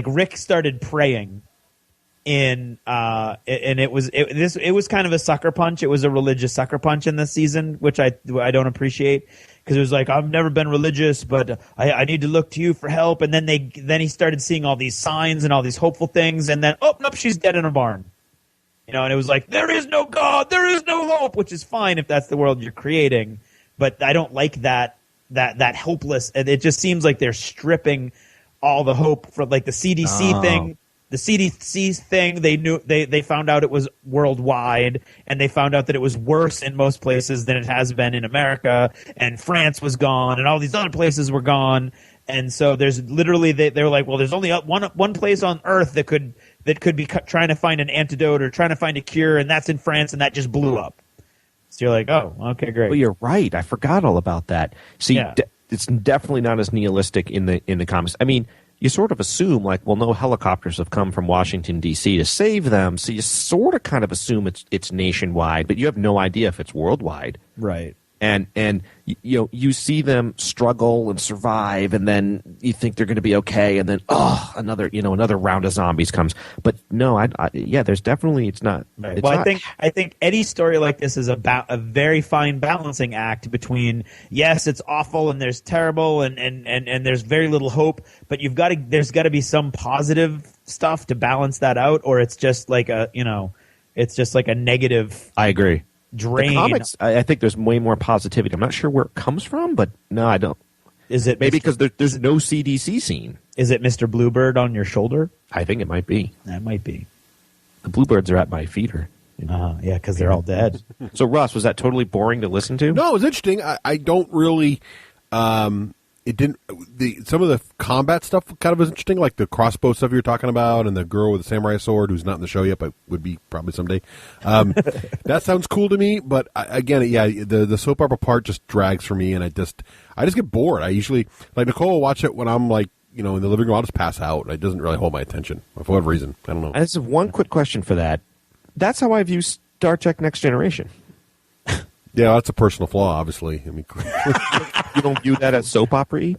Rick started praying and it was kind of a sucker punch. It was a religious sucker punch in this season, which I don't appreciate, because it was like, I've never been religious, but I need to look to you for help. And then he started seeing all these signs and all these hopeful things, and then nope, she's dead in a barn. And it was like, there is no God, there is no hope, which is fine if that's the world you're creating, but I don't like that hopeless. It just seems like they're stripping all the hope from like the CDC thing. The CDC thing, they found out it was worldwide, and they found out that it was worse in most places than it has been in America, and France was gone, and all these other places were gone. And so there's literally they were like, well, there's only one place on Earth that could be trying to find an antidote or trying to find a cure, and that's in France, and that just blew up. So you're like, oh, okay, great. Well, you're right. I forgot all about that. See, it's definitely not as nihilistic in the comics. I mean, you sort of assume, like, well, no helicopters have come from Washington, D.C. to save them, so you sort of kind of assume it's nationwide, but you have no idea if it's worldwide. Right. And you see them struggle and survive, and then you think they're going to be okay, and then another round of zombies comes. But no, there's definitely it's not. Right. I think any story like this is about a very fine balancing act between, yes, it's awful and there's terrible and there's very little hope, but there's got to be some positive stuff to balance that out, or it's just like a negative. I agree. Drain. The comics, I think there's way more positivity. I'm not sure where it comes from, but no, I don't. Is it maybe because there's no CDC scene? Is it Mr. Bluebird on your shoulder? I think it might be. That might be. The bluebirds are at my feeder. Yeah, because they're all dead. So, Russ, was that totally boring to listen to? No, it was interesting. I don't really. It didn't. Some of the combat stuff kind of was interesting, like the crossbow stuff you were talking about, and the girl with the samurai sword who's not in the show yet, but would be probably someday. That sounds cool to me. But again, the soap opera part just drags for me, and I just get bored. I usually, like Nicole, will watch it when I'm like in the living room. I'll just pass out. It doesn't really hold my attention for whatever reason. I don't know. I just have one quick question for that. That's how I view Star Trek Next Generation. Yeah, that's a personal flaw, obviously. I mean, You don't view that as soap opera-y?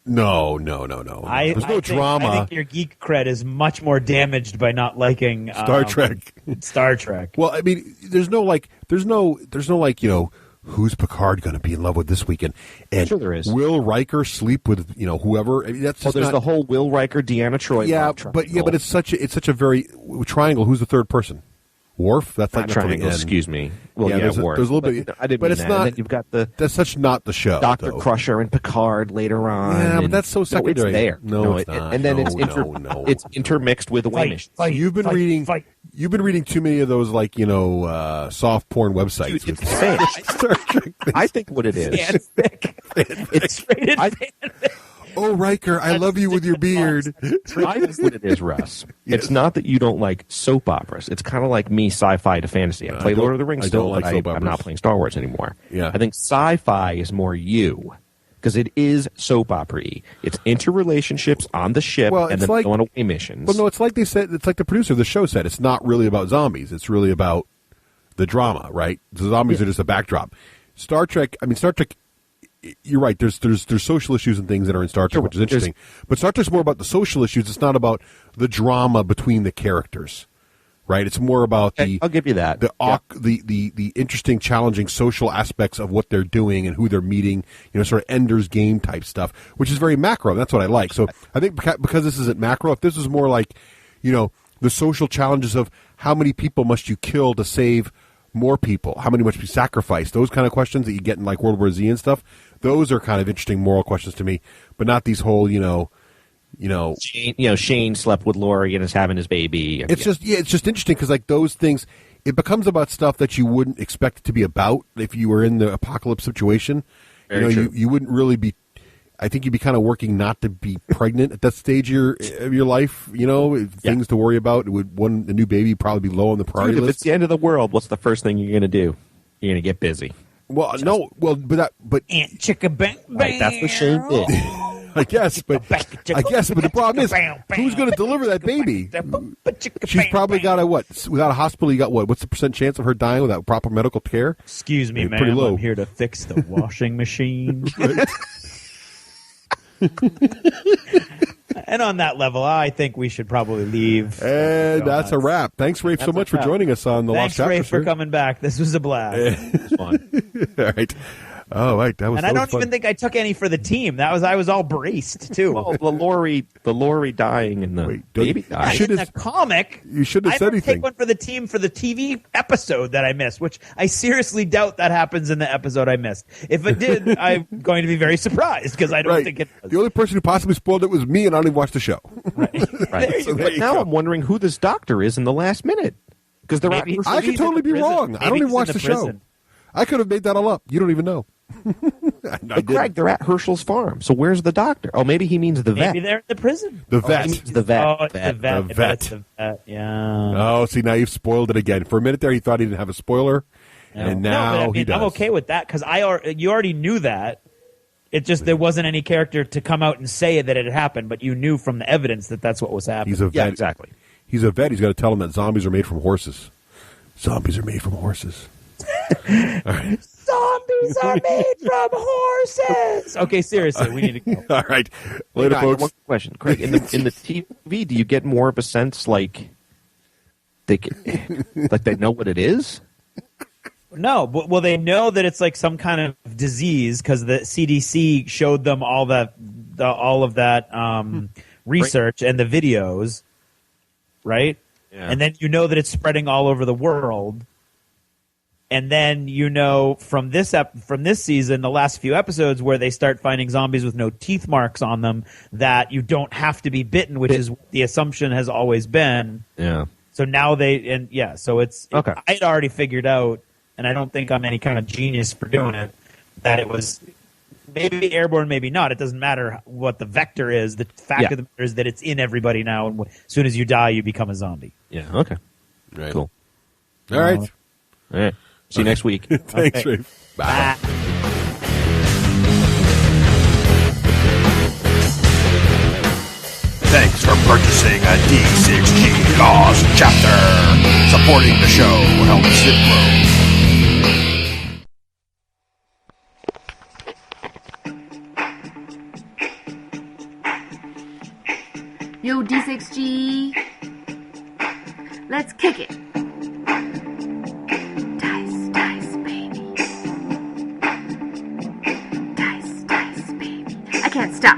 no. There's no drama. I think your geek cred is much more damaged by not liking Star Trek. Star Trek. Well, I mean, there's no who's Picard going to be in love with this weekend? And Sure there is. Will Riker sleep with whoever? I mean, that's just there's not, the whole Will Riker, Deanna Troi. yeah, love triangle. but it's such a very triangle. Who's the third person? Worf? That's Not like triangle. Excuse me. Well, yeah, there's Worf. a little bit, I didn't but mean it's that. not. And then you've got That's such not the show. Dr. though. Crusher and Picard later on. Yeah, but and- that's so secondary. No, it's there. No, it's not. And then No, it's it's intermixed with away missions. You've been reading. You've been reading too many of those, soft porn websites. Dude, it's fake. Star Trek things. I think what it is. It's Rated I- fanfic. Oh, Riker, I love you with your beard. I think what it is, Russ. It's not that you don't like soap operas. It's kind of like me, sci-fi to fantasy. I play don't- Lord of the Rings I still, don't like but soap I'm operas. not playing Star Wars anymore. Yeah. I think sci-fi is more you. Because it is soap opera-y. It's interrelationships on the ship Well, and it's then like- going away missions. Well, no, it's like they said. It's like the producer of the show said. It's not really about zombies. It's really about the drama, right? The zombies are just a backdrop. Star Trek. You're right. There's social issues and things that are in Star Trek, which is interesting. But Star Trek's more about the social issues. It's not about the drama between the characters, right? It's more about I'll give you that. the interesting, challenging social aspects of what they're doing and who they're meeting. Sort of Ender's Game type stuff, which is very macro. That's what I like. So I think because this isn't macro, if this was more like, the social challenges of how many people must you kill to save more people, how many must be sacrificed, those kind of questions that you get in like World War Z and stuff. Those are kind of interesting moral questions to me, but not these whole, Shane slept with Lori and is having his baby. And, It's just interesting because like those things, it becomes about stuff that you wouldn't expect it to be about if you were in the apocalypse situation. Very true. You wouldn't really be. I think you'd be kind of working not to be pregnant at that stage of your life. Things to worry about. A new baby would probably be low on the priority Dude, if list. it's the end of the world, what's the first thing you're going to do? You're going to get busy. But Aunt Chicka Bang Bang. Right, that's what Shane did. I guess, but the problem is, who's going to deliver that baby? She's probably got without a hospital. You got what? What's the % chance of her dying without proper medical care? Excuse me, Pretty ma'am. low. I'm here to fix the washing machine. And on that level, I think we should probably leave. And that's a wrap. Thanks, Raef, so That's much a for wrap. joining us on the Thanks, Lost Chapter. Raef, for coming back. This was a blast. It's fun. All right. Oh, right. That was. And I don't even think I took any for the team. I was all braced too. Well, the Lori dying and the Wait, don't- baby you dying. should in have- the comic, you shouldn't have said I don't anything. take one for the team for the TV episode that I missed, which I seriously doubt that happens in the episode I missed. If it did, I'm going to be very surprised because I don't Right. think it does. The only person who possibly spoiled it was me, and I didn't watch the show. Right. So there But you now go. I'm wondering who this doctor is in the last minute. Because they're Maybe I could he's in totally the be prison. wrong. I Maybe don't even he's watch in the the show. prison. I could have made that all up. You don't even know. But Craig, they're at Herschel's farm. So where's the doctor? Oh, maybe he means the vet. Maybe they're in the prison. The Oh, vet. he means the vet. Oh, it's the vet. The I bet vet. it's the vet. Yeah. Oh, see, now you've spoiled it again. For a minute there, he thought he didn't have a spoiler, and now but I mean, he does. I'm okay with that because you already knew that. It just there wasn't any character to come out and say that it had happened, but you knew from the evidence that that's what was happening. He's a vet. Yeah, exactly. He's a vet. He's got to tell him that zombies are made from horses. Zombies are made from horses. Zombies are made from horses. Okay, seriously, we need to go. All right. Later, Guys, folks. One question, Craig. In the TV, do you get more of a sense like they know what it is? No, well, they know that it's like some kind of disease because the CDC showed them all of that research and the videos, right? Yeah. And then you know that it's spreading all over the world. And then you know from this season, the last few episodes where they start finding zombies with no teeth marks on them, that you don't have to be bitten, which is what the assumption has always been. Yeah. So now so it's Okay. I had already figured out, and I don't think I'm any kind of genius for doing it, that it was maybe airborne, maybe not. It doesn't matter what the vector is. The fact of the matter is that it's in everybody now, and as soon as you die, you become a zombie. Yeah. Okay. Right. Cool. All right. All right. See you next week. Thanks, Okay. Rafe. Bye. Thanks for purchasing a D6G Lost Chapter. Supporting the show helps it grow. Yo, D6G. Let's kick it. Dice, dice, baby. Dice, dice, baby. I can't stop.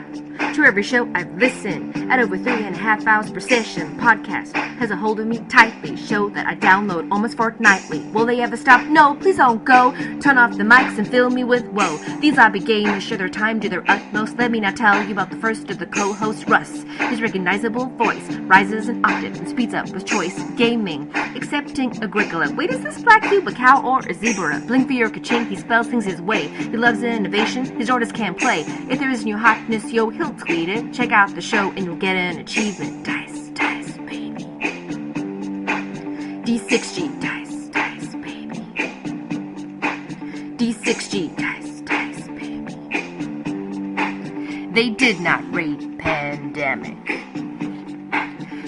To every show I've listened at over 3.5 hours per session. Podcast has a hold of me tightly. Show that I download almost fortnightly. Will they ever stop? No, please don't go. Turn off the mics and fill me with woe. These zombie gamers share their time to their utmost. Let me now tell you about the first of the co-hosts, Russ. His recognizable voice rises an octave and speeds up with choice gaming. Accepting Agricola. Wait, is this black cube a cow or a zebra? Blink for your ka-ching, he spells things his way. He loves innovation, his orders can't play. If there is new hotness, yo, he'll tweet it. Check out the show and you'll get an achievement. Dice, dice, baby. D6G, dice, dice, baby. D6G, dice, dice, baby. They did not rate Pandemic.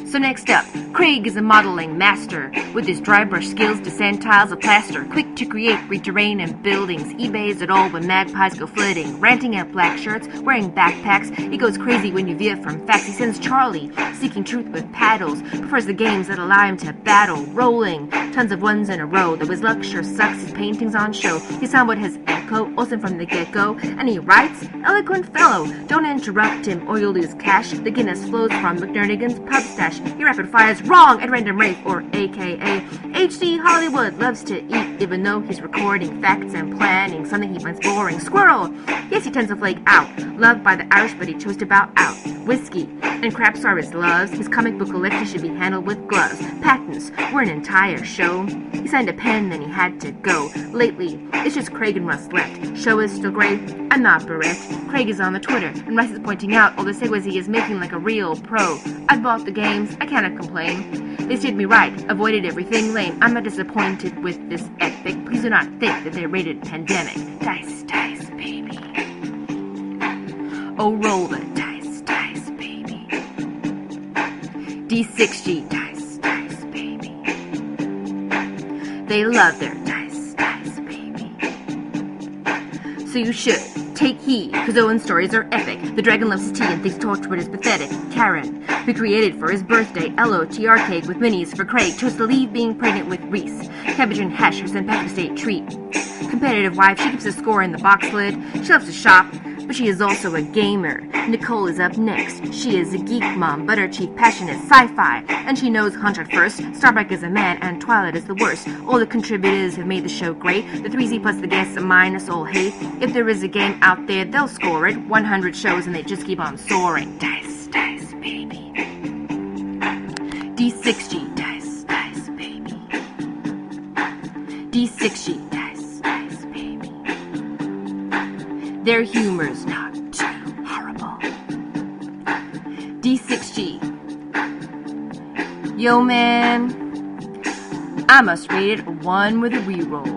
So next up, Craig is a modeling master. With his dry brush skills to sand tiles of plaster. Quick to create terrain and buildings. eBay's it all when magpies go flitting. Ranting at black shirts, wearing backpacks. He goes crazy when you veer from facts. He sends Charlie, seeking truth with paddles. Prefers the games that allow him to battle. Rolling, tons of ones in a row. Though his luck sure sucks, his paintings on show. His soundboard has echo, awesome from the get-go. And he writes, eloquent fellow. Don't interrupt him or you'll lose cash. The Guinness flows from McNernigan's pub stash. He rapid fires wrong at random Raef, or aka HD Hollywood loves to eat, even though he's recording facts and planning something he finds boring. Squirrel! Yes, he tends to flake out. Loved by the Irish, but he chose to bow out. Whiskey and craps are his loves. His comic book collection should be handled with gloves. Patents were an entire show. He signed a pen, then he had to go. Lately, it's just Craig and Russ left. Show is still great. I'm not bereft. Craig is on the Twitter, and Russ is pointing out all the segues he is making like a real pro. I bought the games. I cannot complain. They steered me right, avoided everything lame. I'm not disappointed with this epic. Please do not think that they rated Pandemic. Dice, dice, baby. Oh, roll the dice, dice, baby. D6G, dice, dice, baby. They love their dice, dice, baby. So you should. Take heed, because Owen's stories are epic. The dragon loves his tea and thinks Torchwood is pathetic. Karen, who created for his birthday LOTR cake with minis for Craig, chose to leave being pregnant with Reese. Cabbage and hash, her St. Patrick's Day treat. Competitive wife, she keeps a score in the box lid. She loves to shop, but she is also a gamer. Nicole is up next. She is a geek mom, but her chief passion is sci-fi. And she knows Hunter first, Starbuck is a man, and Twilight is the worst. All the contributors have made the show great. The 3Z plus the guests minus all hate. If there is a game out there, they'll score it. 100 shows and they just keep on soaring. Dice, dice, baby. D6G, dice, dice, baby. D6G, dice, dice, baby. Their humor's not too horrible. D6G. Yo, man. I must rate it a 1 with a reroll.